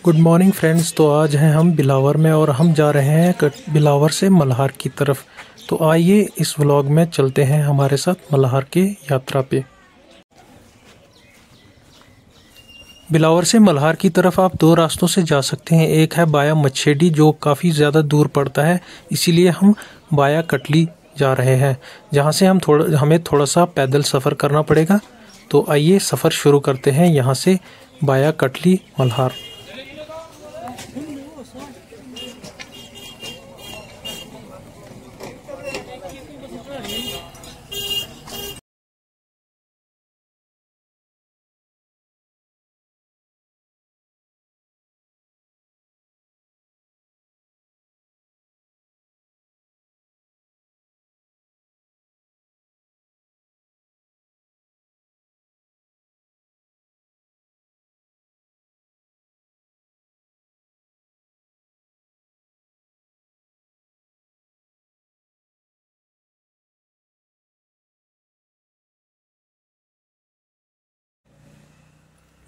Good morning friends. तो आज हैं हम बिलावर में और हम जा रहे हैं बिलावर से मल्हार की तरफ। तो आइए इस व्लॉग में चलते हैं हमारे साथ मल्हार की यात्रा पे। बिलावर से मल्हार की तरफ आप दो रास्तों से जा सकते हैं। एक है बाया मच्छेडी जो काफ़ी ज़्यादा दूर पड़ता है, इसीलिए हम बाया कटली जा रहे हैं, जहाँ से हमें थोड़ा सा पैदल सफ़र करना पड़ेगा। तो आइए सफ़र शुरू करते हैं यहाँ से बाया कटली मल्हार।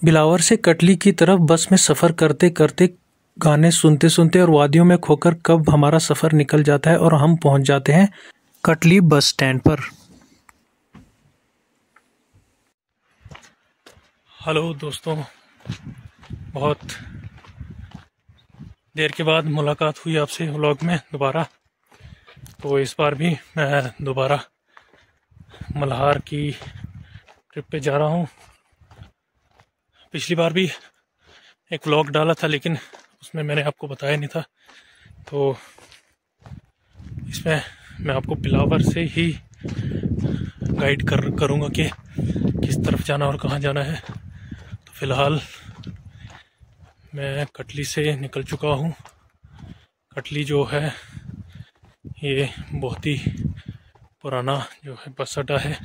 बिलावर से कटली की तरफ बस में सफ़र करते करते, गाने सुनते सुनते और वादियों में खोकर कब हमारा सफ़र निकल जाता है और हम पहुंच जाते हैं कटली बस स्टैंड पर। हेलो दोस्तों, बहुत देर के बाद मुलाकात हुई आपसे व्लॉग में दोबारा। तो इस बार भी मैं दोबारा मल्हार की ट्रिप पे जा रहा हूँ। पिछली बार भी एक व्लॉग डाला था लेकिन उसमें मैंने आपको बताया नहीं था, तो इसमें मैं आपको बिलावर से ही गाइड करूँगा कि किस तरफ जाना और कहाँ जाना है। तो फ़िलहाल मैं कटली से निकल चुका हूँ। कटली जो है ये बहुत ही पुराना जो है बस अड्डा है।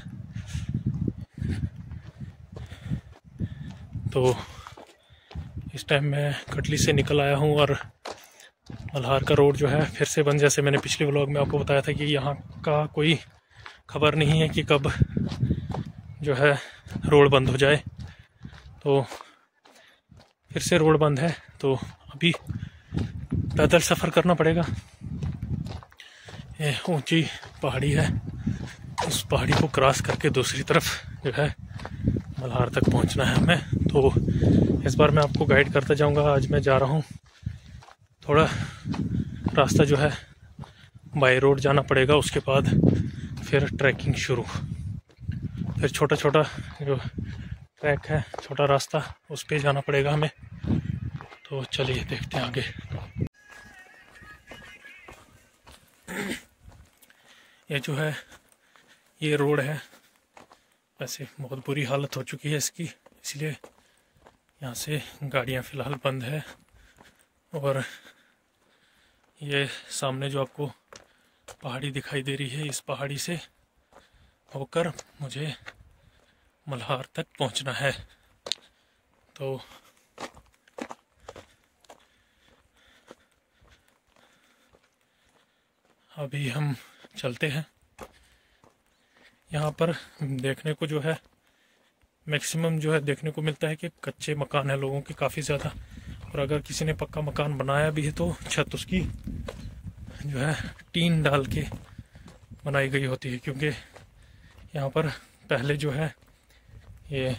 तो इस टाइम मैं कटली से निकल आया हूँ और मल्हार का रोड जो है फिर से बंद, जैसे मैंने पिछले व्लॉग में आपको बताया था कि यहाँ का कोई खबर नहीं है कि कब जो है रोड बंद हो जाए। तो फिर से रोड बंद है, तो अभी पैदल सफ़र करना पड़ेगा। ये ऊंची पहाड़ी है, उस पहाड़ी को क्रॉस करके दूसरी तरफ जो है मल्हार तक पहुंचना है हमें। तो इस बार मैं आपको गाइड करता जाऊंगा। आज मैं जा रहा हूं, थोड़ा रास्ता जो है बाय रोड जाना पड़ेगा, उसके बाद फिर ट्रैकिंग शुरू, फिर छोटा छोटा जो ट्रैक है, छोटा रास्ता, उस पे जाना पड़ेगा हमें। तो चलिए देखते हैं आगे। ये जो है ये रोड है, वैसे बहुत बुरी हालत हो चुकी है इसकी, इसलिए यहाँ से गाड़ियाँ फ़िलहाल बंद है। और ये सामने जो आपको पहाड़ी दिखाई दे रही है, इस पहाड़ी से होकर मुझे मल्हार तक पहुँचना है। तो अभी हम चलते हैं। यहाँ पर देखने को जो है मैक्सिमम जो है देखने को मिलता है कि कच्चे मकान है लोगों के काफ़ी ज़्यादा, और अगर किसी ने पक्का मकान बनाया भी है तो छत उसकी जो है टीन डाल के बनाई गई होती है। क्योंकि यहाँ पर पहले जो है ये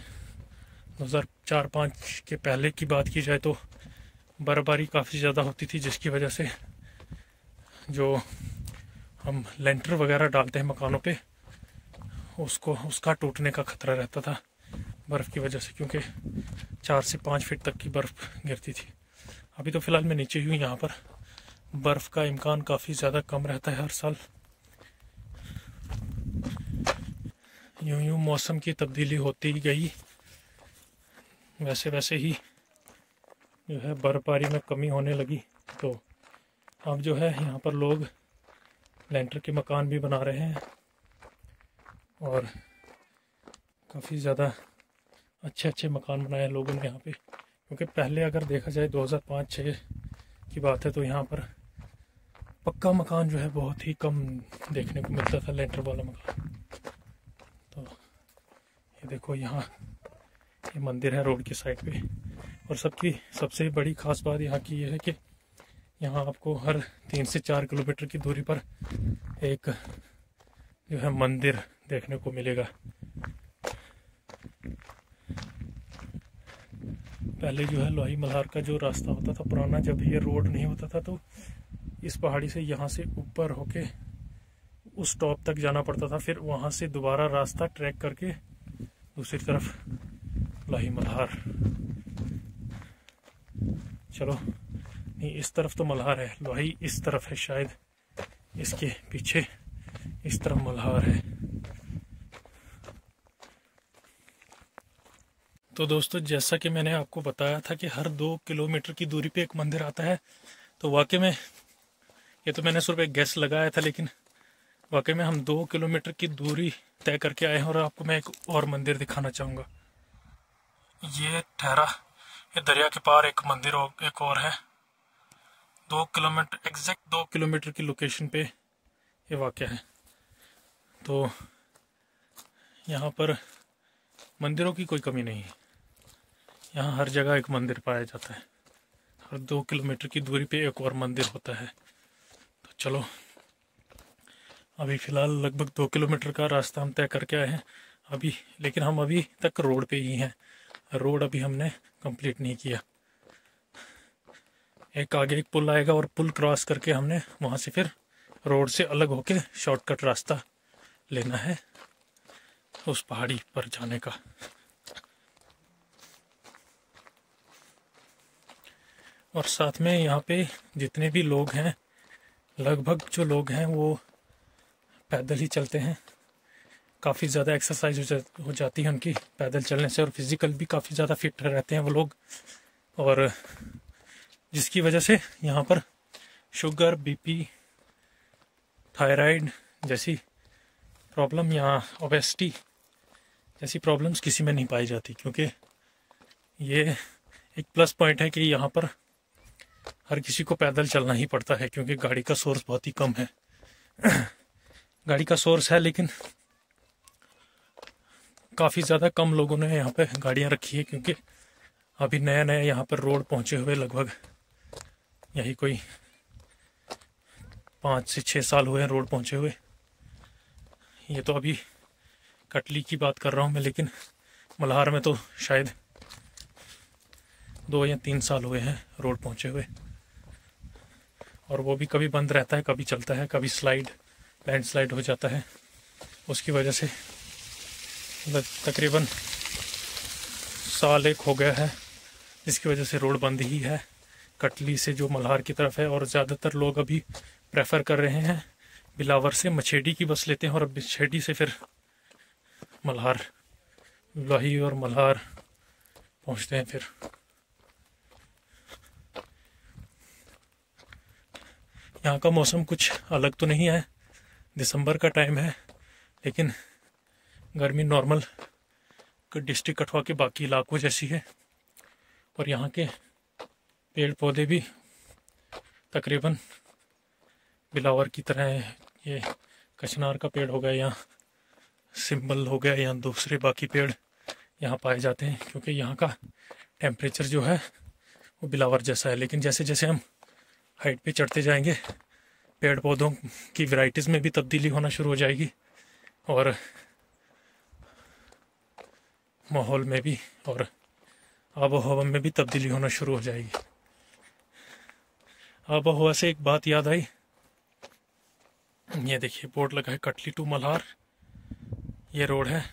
2004-05 के पहले की बात की जाए तो बर्फबारी काफ़ी ज़्यादा होती थी, जिसकी वजह से जो हम लेंटर वगैरह डालते हैं मकानों पे, उसका टूटने का खतरा रहता था बर्फ़ की वजह से, क्योंकि 4 से 5 फीट तक की बर्फ़ गिरती थी। अभी तो फ़िलहाल मैं नीचे ही हूँ, यहाँ पर बर्फ़ का इम्कान काफ़ी ज़्यादा कम रहता है हर साल। यूं यूं मौसम की तब्दीली होती गई, वैसे वैसे ही जो है बर्फबारी में कमी होने लगी। तो अब जो है यहाँ पर लोग लेंटर के मकान भी बना रहे हैं और काफ़ी ज़्यादा अच्छे अच्छे मकान बनाए हैं लोगों ने यहाँ पे। क्योंकि पहले अगर देखा जाए 2005-06 की बात है तो यहाँ पर पक्का मकान जो है बहुत ही कम देखने को मिलता था, लेंटर वाला मकान। तो ये देखो, यहाँ ये मंदिर है रोड की साइड पे, और सबसे बड़ी खास बात यहाँ की ये है कि यहाँ आपको हर 3 से 4 किलोमीटर की दूरी पर एक जो है मंदिर देखने को मिलेगा। पहले जो है लोही मल्हार का जो रास्ता होता था पुराना, जब ये रोड नहीं होता था तो इस पहाड़ी से यहाँ से ऊपर होके उस टॉप तक जाना पड़ता था, फिर वहाँ से दोबारा रास्ता ट्रैक करके दूसरी तरफ लोही मल्हार। चलो नहीं, इस तरफ तो मल्हार है, लोही इस तरफ है, शायद इसके पीछे इस तरफ मल्हार है। तो दोस्तों, जैसा कि मैंने आपको बताया था कि हर 2 किलोमीटर की दूरी पे एक मंदिर आता है, तो वाकई में ये तो मैंने सिर्फ एक गैस लगाया था, लेकिन वाकई में हम 2 किलोमीटर की दूरी तय करके आए हैं। और आपको मैं एक और मंदिर दिखाना चाहूँगा। ये ठहरा, ये दरिया के पार एक मंदिर एक और है। 2 किलोमीटर, एग्जैक्ट 2 किलोमीटर की लोकेशन पे ये वाक़या है। तो यहाँ पर मंदिरों की कोई कमी नहीं है, यहाँ हर जगह एक मंदिर पाया जाता है। हर 2 किलोमीटर की दूरी पे एक और मंदिर होता है। तो चलो, अभी फ़िलहाल लगभग 2 किलोमीटर का रास्ता हम तय करके आए हैं अभी, लेकिन हम अभी तक रोड पे ही हैं। रोड अभी हमने कंप्लीट नहीं किया। एक आगे एक पुल आएगा और पुल क्रॉस करके हमने वहाँ से फिर रोड से अलग होके शॉर्टकट रास्ता लेना है उस पहाड़ी पर जाने का। और साथ में यहाँ पे जितने भी लोग हैं, लगभग जो लोग हैं वो पैदल ही चलते हैं। काफ़ी ज़्यादा एक्सरसाइज हो जाती है उनकी पैदल चलने से, और फिज़िकल भी काफ़ी ज़्यादा फिट रहते हैं वो लोग। और जिसकी वजह से यहाँ पर शुगर, बीपी, थायराइड जैसी प्रॉब्लम या ओबेसिटी जैसी प्रॉब्लम्स किसी में नहीं पाई जाती, क्योंकि ये एक प्लस पॉइंट है कि यहाँ पर हर किसी को पैदल चलना ही पड़ता है, क्योंकि गाड़ी का सोर्स बहुत ही कम है। गाड़ी का सोर्स है, लेकिन काफ़ी ज़्यादा कम लोगों ने यहाँ पे गाड़ियाँ रखी है, क्योंकि अभी नया नया यहाँ पर रोड पहुँचे हुए लगभग यही कोई 5 से 6 साल हुए हैं रोड पहुँचे हुए। ये तो अभी कटली की बात कर रहा हूँ मैं, लेकिन मल्हार में तो शायद 2 या 3 साल हुए हैं रोड पहुँचे हुए। और वो भी कभी बंद रहता है, कभी चलता है, कभी लैंडस्लाइड हो जाता है। उसकी वजह से तकरीबन साल 1 हो गया है, जिसकी वजह से रोड बंद ही है कटली से जो मल्हार की तरफ है। और ज़्यादातर लोग अभी प्रेफर कर रहे हैं बिलावर से मछेडी की बस लेते हैं, और मछेडी से फिर मल्हार, लोही और मल्हार पहुंचते हैं। फिर यहाँ का मौसम कुछ अलग तो नहीं है, दिसंबर का टाइम है, लेकिन गर्मी नॉर्मल डिस्ट्रिक्ट कठुआ के बाकी इलाकों जैसी है। और यहाँ के पेड़ पौधे भी तकरीबन बिलावर की तरह है। ये कचनार का पेड़ हो गया या सिंबल हो गया या दूसरे बाकी पेड़ यहाँ पाए जाते हैं, क्योंकि यहाँ का टेम्परेचर जो है वो बिलावर जैसा है। लेकिन जैसे जैसे हम हाइट पे चढ़ते जाएंगे, पेड़ पौधों की वैरायटीज़ में भी तब्दीली होना शुरू हो जाएगी, और माहौल में भी और आबो हवा में भी तब्दीली होना शुरू हो जाएगी। आबो हवा से एक बात याद आई, ये देखिए बोर्ड लगा है कटली टू मल्हार, ये रोड है।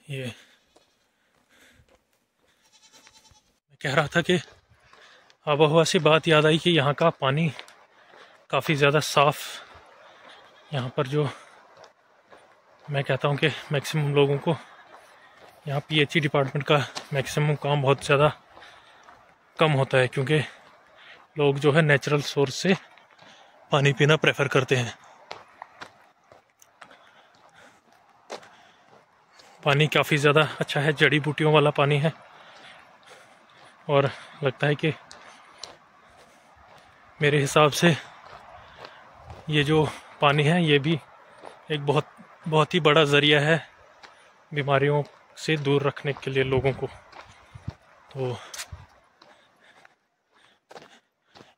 ये मैं कह रहा था कि आबो हवा से बात याद आई कि यहाँ का पानी काफ़ी ज़्यादा साफ़, यहाँ पर जो मैं कहता हूँ कि मैक्सिमम लोगों को यहाँ पीएचई डिपार्टमेंट का मैक्सिमम काम बहुत ज़्यादा कम होता है, क्योंकि लोग जो है नेचुरल सोर्स से पानी पीना प्रेफर करते हैं। पानी काफ़ी ज़्यादा अच्छा है, जड़ी बूटियों वाला पानी है, और लगता है कि मेरे हिसाब से ये जो पानी है ये भी एक बहुत ही बड़ा ज़रिया है बीमारियों से दूर रखने के लिए लोगों को। तो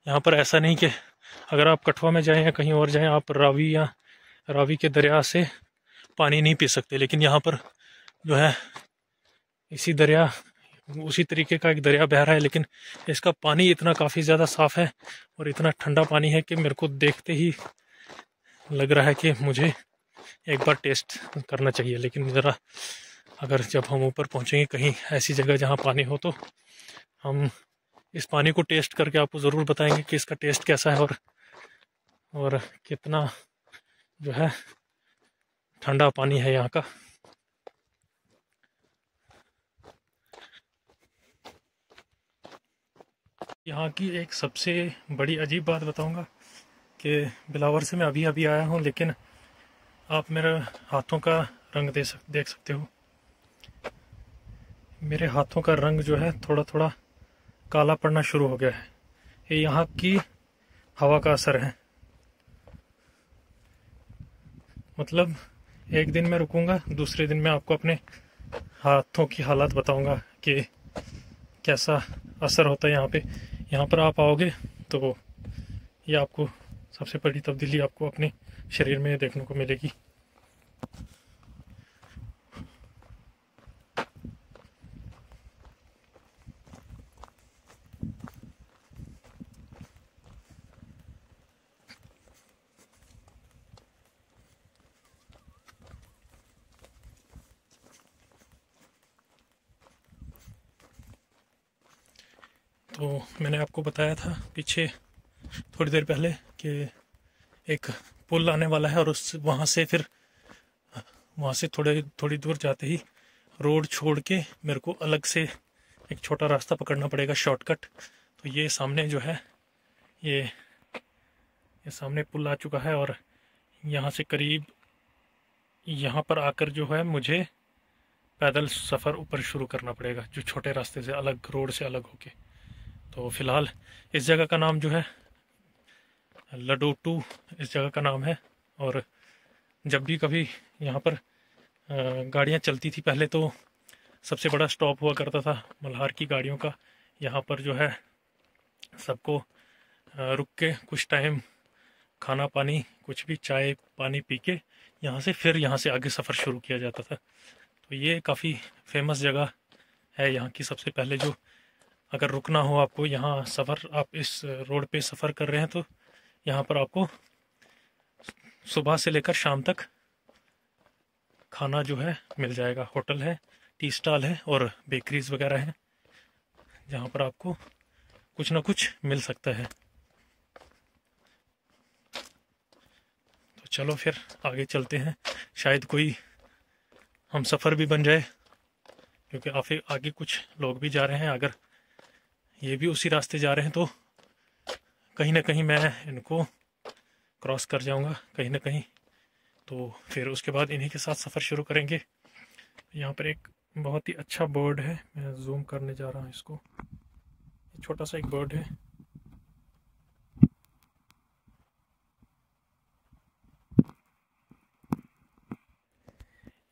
यहाँ पर ऐसा नहीं कि अगर आप कठुआ में जाएं या कहीं और जाएं आप रावी या रावी के दरिया से पानी नहीं पी सकते, लेकिन यहाँ पर जो है इसी दरिया उसी तरीके का एक दरिया बह रहा है, लेकिन इसका पानी इतना काफ़ी ज़्यादा साफ़ है और इतना ठंडा पानी है कि मेरे को देखते ही लग रहा है कि मुझे एक बार टेस्ट करना चाहिए। लेकिन ज़रा अगर जब हम ऊपर पहुँचेंगे कहीं ऐसी जगह जहाँ पानी हो तो हम इस पानी को टेस्ट करके आपको ज़रूर बताएंगे कि इसका टेस्ट कैसा है और कितना जो है ठंडा पानी है यहाँ का। यहाँ की एक सबसे बड़ी अजीब बात बताऊंगा कि बिलावर से मैं अभी अभी आया हूँ, लेकिन आप मेरे हाथों का रंग देख सकते हो। मेरे हाथों का रंग जो है थोड़ा थोड़ा काला पड़ना शुरू हो गया है। ये यहाँ की हवा का असर है। मतलब एक दिन मैं रुकूंगा, दूसरे दिन मैं आपको अपने हाथों की हालत बताऊंगा कि कैसा असर होता है यहाँ पे। यहाँ पर आप आओगे तो ये आपको सबसे बड़ी तब्दीली आपको अपने शरीर में देखने को मिलेगी। तो मैंने आपको बताया था पीछे थोड़ी देर पहले कि एक पुल आने वाला है और उस वहाँ से थोड़ी दूर जाते ही रोड छोड़ के मेरे को अलग से एक छोटा रास्ता पकड़ना पड़ेगा, शॉर्टकट। तो ये सामने जो है ये सामने पुल आ चुका है और यहाँ से करीब यहाँ पर आकर जो है मुझे पैदल सफ़र ऊपर शुरू करना पड़ेगा, जो छोटे रास्ते से अलग, रोड से अलग होके। तो फ़िलहाल इस जगह का नाम जो है लडोटू इस जगह का नाम है। और जब भी कभी यहाँ पर गाड़ियाँ चलती थी पहले तो सबसे बड़ा स्टॉप हुआ करता था मल्हार की गाड़ियों का। यहाँ पर जो है सबको रुक के कुछ टाइम खाना पानी कुछ भी चाय पानी पी के यहाँ से आगे सफ़र शुरू किया जाता था। तो ये काफ़ी फेमस जगह है यहाँ की। सबसे पहले जो अगर रुकना हो आपको यहाँ सफ़र, आप इस रोड पे सफ़र कर रहे हैं तो यहाँ पर आपको सुबह से लेकर शाम तक खाना जो है मिल जाएगा। होटल है, टी स्टॉल है और बेकरीज वगैरह हैं जहाँ पर आपको कुछ ना कुछ मिल सकता है। तो चलो फिर आगे चलते हैं, शायद कोई हम सफ़र भी बन जाए, क्योंकि आगे कुछ लोग भी जा रहे हैं। अगर ये भी उसी रास्ते जा रहे हैं तो कहीं ना कहीं मैं इनको क्रॉस कर जाऊंगा कहीं ना कहीं, तो फिर उसके बाद इन्हीं के साथ सफ़र शुरू करेंगे। यहाँ पर एक बहुत ही अच्छा बर्ड है, मैं जूम करने जा रहा हूँ इसको। छोटा सा एक बर्ड है।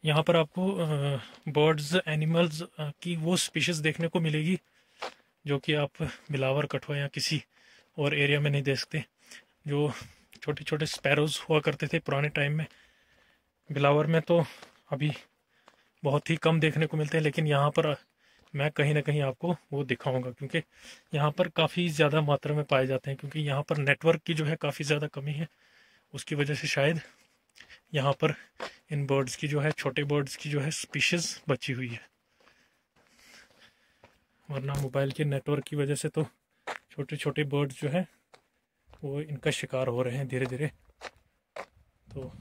यहाँ पर आपको बर्ड्स एनिमल्स की वो स्पीशीज़ देखने को मिलेगी जो कि आप बिलावर, कठुआ या किसी और एरिया में नहीं देख सकते। जो छोटे छोटे स्पैरोज़ हुआ करते थे पुराने टाइम में, बिलावर में तो अभी बहुत ही कम देखने को मिलते हैं, लेकिन यहाँ पर मैं कहीं ना कहीं आपको वो दिखाऊंगा, क्योंकि यहाँ पर काफ़ी ज़्यादा मात्रा में पाए जाते हैं। क्योंकि यहाँ पर नेटवर्क की जो है काफ़ी ज़्यादा कमी है, उसकी वजह से शायद यहाँ पर इन बर्ड्स की जो है, छोटे बर्ड्स की जो है स्पीशीज़ बची हुई है। वरना मोबाइल के नेटवर्क की वजह से तो छोटे छोटे बर्ड्स जो है वो इनका शिकार हो रहे हैं धीरे धीरे। तो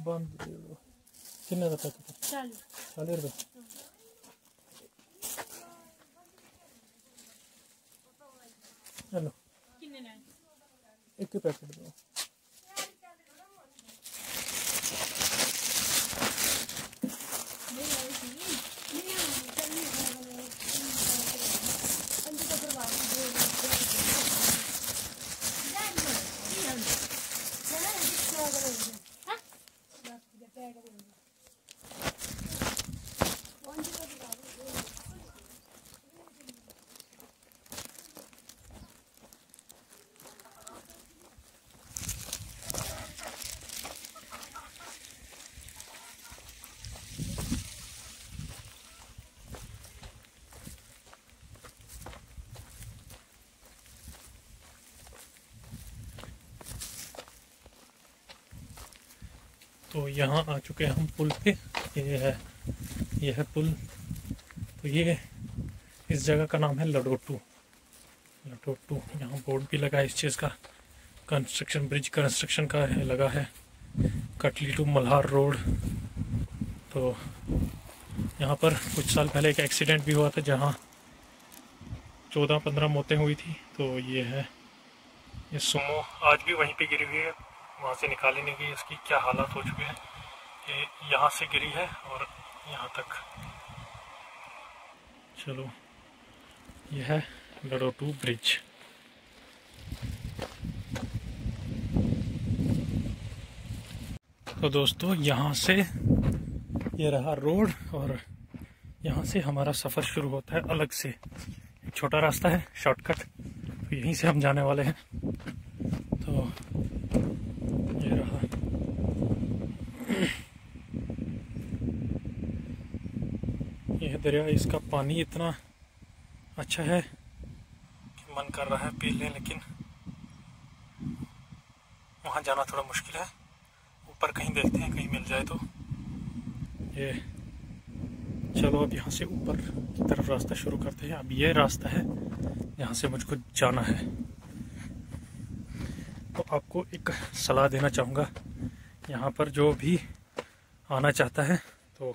बांध कितने रुपए? 40 रुपये। चलो एक ही पैकेट दो। तो यहाँ आ चुके हैं हम पुल पे। ये है पुल। तो ये इस जगह का नाम है लडोटू। यहाँ बोर्ड भी लगा है इस चीज़ का, कंस्ट्रक्शन, ब्रिज कंस्ट्रक्शन का है, लगा है। कटली टू मल्हार रोड। तो यहाँ पर कुछ साल पहले एक एक्सीडेंट भी हुआ था जहाँ 14-15 मौतें हुई थी। तो ये है, ये सुमो आज भी वहीं पे गिरी हुई है, वहाँ से निकाली नहीं गई। इसकी क्या हालात हो चुके हैं कि यहाँ से गिरी है और यहाँ तक। चलो, यह है लडोटू ब्रिज। तो दोस्तों, यहाँ से ये रहा रोड और यहाँ से हमारा सफ़र शुरू होता है अलग से। एक छोटा रास्ता है, शॉर्टकट, तो यहीं से हम जाने वाले हैं। तो ये रहा। यह दरिया, इसका पानी इतना अच्छा है कि मन कर रहा है पी लें, लेकिन वहाँ जाना थोड़ा मुश्किल है। ऊपर कहीं देखते हैं, कहीं मिल जाए तो। ये चलो, अब यहाँ से ऊपर की तरफ रास्ता शुरू करते हैं। अब ये रास्ता है जहाँ से मुझको जाना है। तो आपको एक सलाह देना चाहूँगा, यहाँ पर जो भी आना चाहता है, तो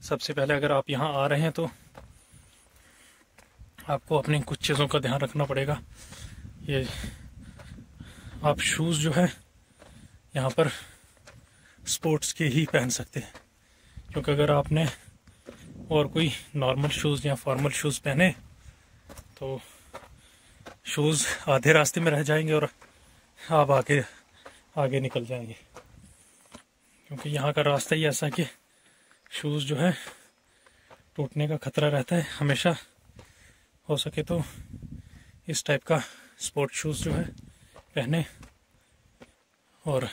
सबसे पहले अगर आप यहाँ आ रहे हैं तो आपको अपनी कुछ चीज़ों का ध्यान रखना पड़ेगा। ये आप शूज़ जो है यहाँ पर स्पोर्ट्स के ही पहन सकते हैं, क्योंकि अगर आपने और कोई नॉर्मल शूज़ या फॉर्मल शूज़ पहने तो शूज़ आधे रास्ते में रह जाएंगे और आप आगे निकल जाएंगे। क्योंकि यहाँ का रास्ता ही ऐसा कि शूज़ जो है टूटने का खतरा रहता है हमेशा। हो सके तो इस टाइप का स्पोर्ट शूज़ जो है पहने और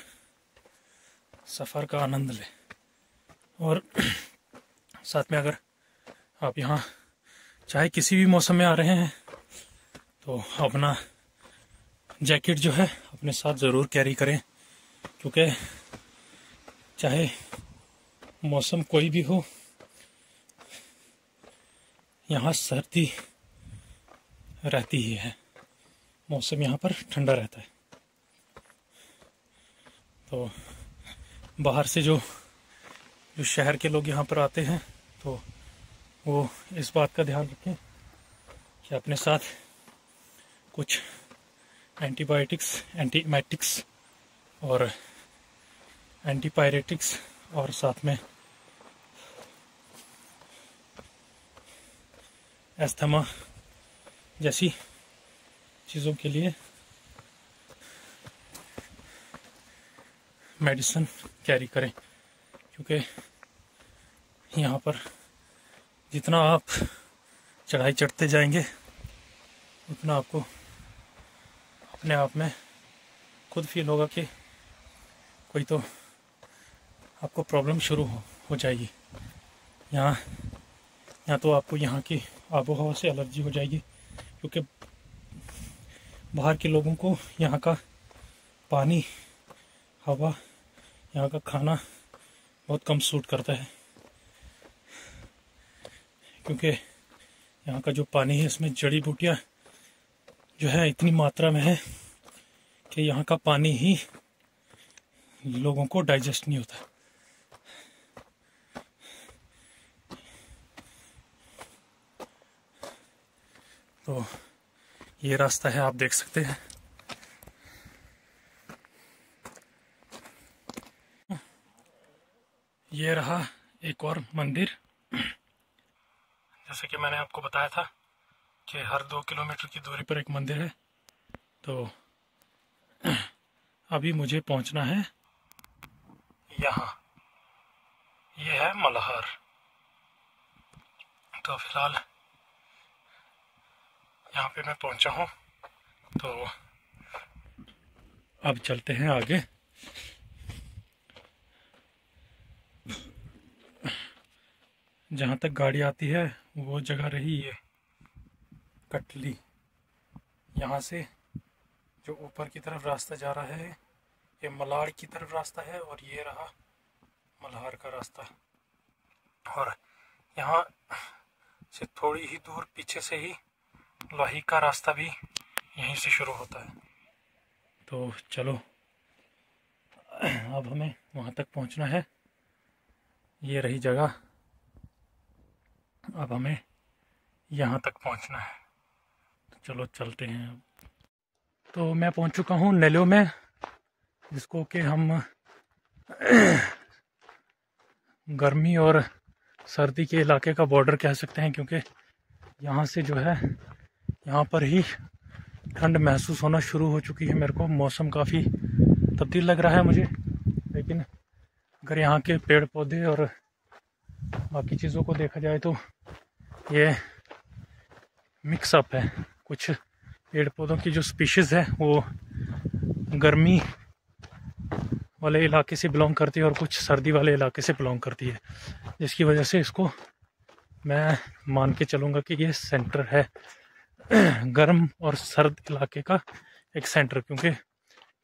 सफ़र का आनंद ले। और साथ में अगर आप यहाँ चाहे किसी भी मौसम में आ रहे हैं तो अपना जैकेट जो है अपने साथ ज़रूर कैरी करें, क्योंकि चाहे मौसम कोई भी हो, यहाँ सर्दी रहती ही है। मौसम यहाँ पर ठंडा रहता है। तो बाहर से जो शहर के लोग यहाँ पर आते हैं तो वो इस बात का ध्यान रखें कि अपने साथ कुछ एंटीमाइटिक्स और एंटीपायरेटिक्स और साथ में एस्थमा जैसी चीज़ों के लिए मेडिसिन कैरी करें, क्योंकि यहाँ पर जितना आप चढ़ाई चढ़ते जाएंगे उतना आपको अपने आप में खुद फील होगा कि कोई तो आपको प्रॉब्लम शुरू हो जाएगी। यहाँ तो आपको यहाँ की आबो हवा से एलर्जी हो जाएगी, क्योंकि बाहर के लोगों को यहाँ का पानी, हवा, यहाँ का खाना बहुत कम सूट करता है। क्योंकि यहाँ का जो पानी है इसमें जड़ी बूटियाँ जो है इतनी मात्रा में है कि यहाँ का पानी ही लोगों को डाइजेस्ट नहीं होता। तो ये रास्ता है, आप देख सकते हैं। ये रहा एक और मंदिर। जैसे कि मैंने आपको बताया था कि हर 2 किलोमीटर की दूरी पर एक मंदिर है। तो अभी मुझे पहुंचना है यहाँ, ये है मल्हार। तो फिलहाल यहाँ पे मैं पहुंचा हूँ, तो अब चलते हैं आगे। जहाँ तक गाड़ी आती है वो जगह रही ये कटली। यहाँ से जो ऊपर की तरफ रास्ता जा रहा है ये मलाड़ की तरफ रास्ता है, और ये रहा मल्हार का रास्ता। और यहाँ से थोड़ी ही दूर पीछे से ही लोही का रास्ता भी यहीं से शुरू होता है। तो चलो अब हमें वहाँ तक पहुँचना है। ये रही जगह, अब हमें यहाँ तक पहुँचना है। तो चलो चलते हैं अब। तो मैं पहुँच चुका हूँ नेल्यो में, जिसको कि हम गर्मी और सर्दी के इलाके का बॉर्डर कह सकते हैं, क्योंकि यहाँ से जो है यहाँ पर ही ठंड महसूस होना शुरू हो चुकी है। मेरे को मौसम काफ़ी तब्दील लग रहा है मुझे, लेकिन अगर यहाँ के पेड़ पौधे और बाकी चीज़ों को देखा जाए तो ये मिक्स अप है। कुछ पेड़ पौधों की जो स्पीशीज़ है वो गर्मी वाले इलाके से बिलोंग करती है और कुछ सर्दी वाले इलाके से बिलोंग करती है, जिसकी वजह से इसको मैं मान के चलूँगा कि ये सेंटर है गर्म और सर्द इलाके का एक सेंटर। क्योंकि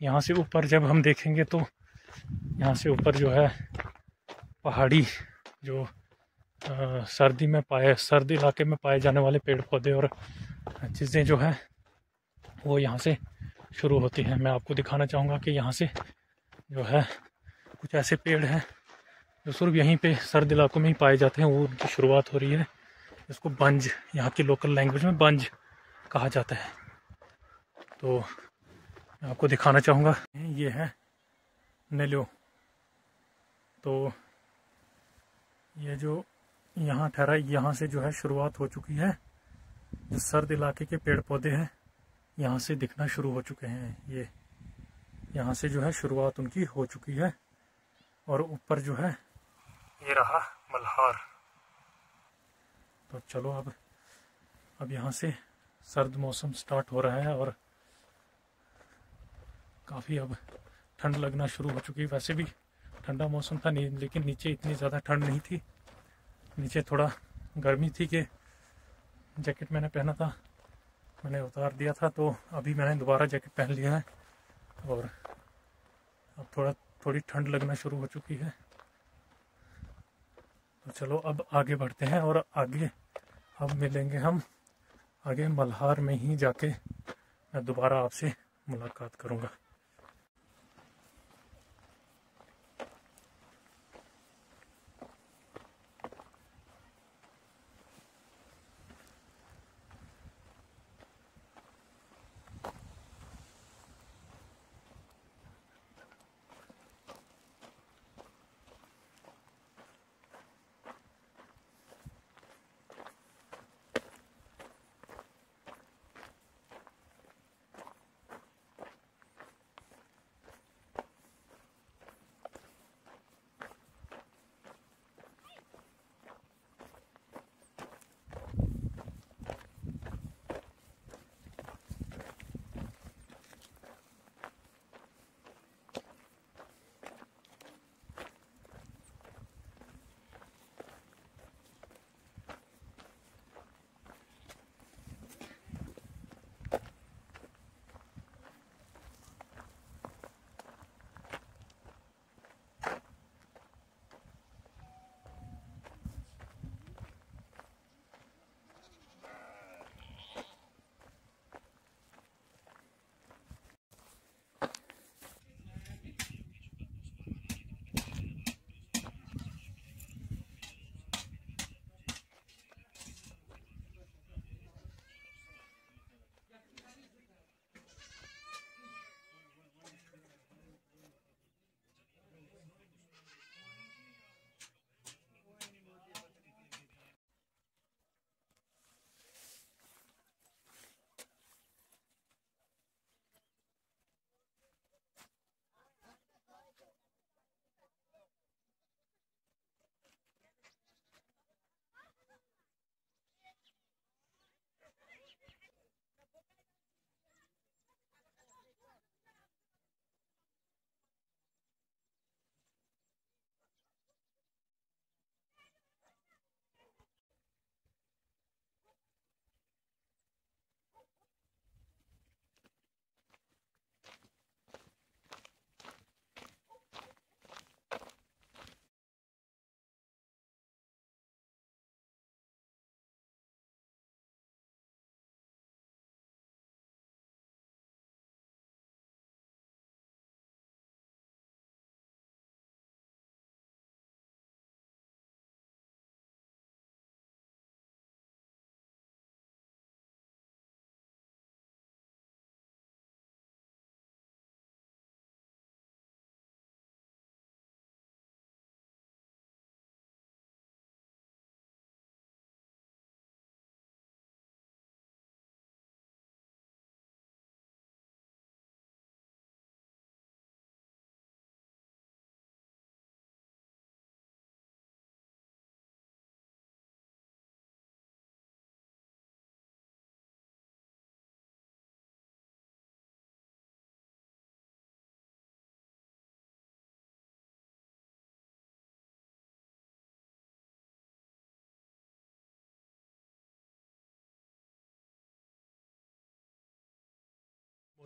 यहाँ से ऊपर जब हम देखेंगे तो यहाँ से ऊपर जो है पहाड़ी जो सर्द इलाके में पाए जाने वाले पेड़ पौधे और चीज़ें जो है वो यहाँ से शुरू होती हैं। मैं आपको दिखाना चाहूँगा कि यहाँ से जो है कुछ ऐसे पेड़ हैं जो सिर्फ यहीं पे सर्द इलाकों में ही पाए जाते हैं, वो उनकी शुरुआत हो रही है। इसको बंज, यहाँ की लोकल लैंग्वेज में बंज कहा जाता है। तो मैं आपको दिखाना चाहूँगा, ये है नेल्यो। तो ये जो यहाँ ठहरा, यहाँ से जो है शुरुआत हो चुकी है। जो सर्द इलाके के पेड़ पौधे हैं यहाँ से दिखना शुरू हो चुके हैं। ये यहाँ से जो है शुरुआत उनकी हो चुकी है। और ऊपर जो है ये रहा मल्हार। तो चलो अब यहाँ से सर्द मौसम स्टार्ट हो रहा है और काफ़ी अब ठंड लगना शुरू हो चुकी है। वैसे भी ठंडा मौसम था नहीं, लेकिन नीचे इतनी ज़्यादा ठंड नहीं थी। नीचे थोड़ा गर्मी थी कि जैकेट मैंने पहना था, मैंने उतार दिया था, तो अभी मैंने दोबारा जैकेट पहन लिया है और अब थोड़ी ठंड लगना शुरू हो चुकी है। तो चलो अब आगे बढ़ते हैं और आगे अब मिलेंगे हम आगे मल्हार में ही जाके मैं दोबारा आपसे मुलाकात करूँगा।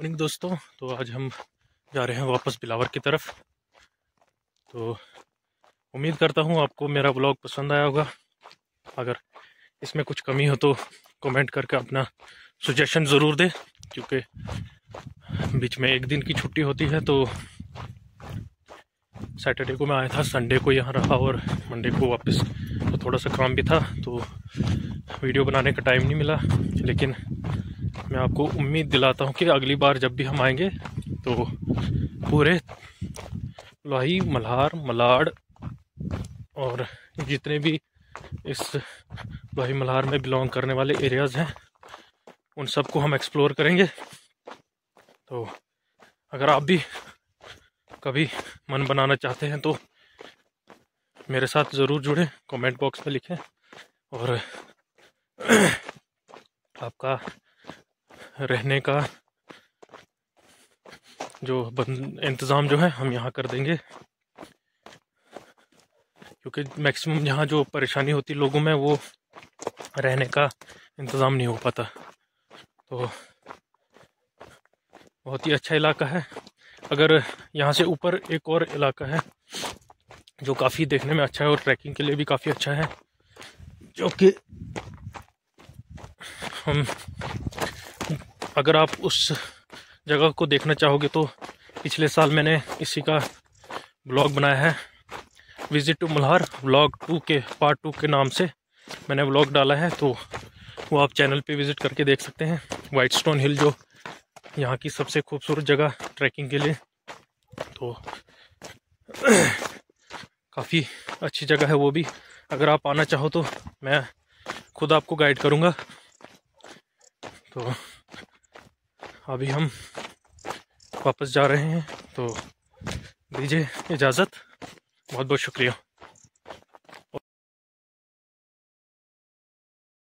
मॉर्निंग दोस्तों, तो आज हम जा रहे हैं वापस बिलावर की तरफ। तो उम्मीद करता हूँ आपको मेरा ब्लॉग पसंद आया होगा। अगर इसमें कुछ कमी हो तो कमेंट करके अपना सजेशन ज़रूर दें, क्योंकि बीच में एक दिन की छुट्टी होती है। तो सैटरडे को मैं आया था, संडे को यहाँ रहा और मंडे को वापस। तो थोड़ा सा काम भी था तो वीडियो बनाने का टाइम नहीं मिला। लेकिन मैं आपको उम्मीद दिलाता हूँ कि अगली बार जब भी हम आएंगे तो पूरे लोही, मल्हार, मलाड़ और जितने भी इस लोही मल्हार में बिलोंग करने वाले एरियाज़ हैं उन सबको हम एक्सप्लोर करेंगे। तो अगर आप भी कभी मन बनाना चाहते हैं तो मेरे साथ ज़रूर जुड़ें, कमेंट बॉक्स में लिखें और आपका रहने का जो इंतज़ाम जो है हम यहाँ कर देंगे, क्योंकि मैक्सिमम यहाँ जो परेशानी होती लोगों में वो रहने का इंतज़ाम नहीं हो पाता। तो बहुत ही अच्छा इलाका है। अगर यहाँ से ऊपर एक और इलाका है जो काफ़ी देखने में अच्छा है और ट्रैकिंग के लिए भी काफ़ी अच्छा है, जो कि हम अगर आप उस जगह को देखना चाहोगे तो पिछले साल मैंने इसी का ब्लॉग बनाया है, विज़िट टू मल्हार व्लॉग 2 के पार्ट 2 के नाम से मैंने व्लॉग डाला है। तो वो आप चैनल पे विज़िट करके देख सकते हैं। वाइट स्टोन हिल जो यहाँ की सबसे खूबसूरत जगह ट्रैकिंग के लिए, तो काफ़ी अच्छी जगह है वो भी। अगर आप आना चाहो तो मैं खुद आपको गाइड करूँगा। तो अभी हम वापस जा रहे हैं, तो दीजिए इजाज़त। बहुत बहुत शुक्रिया।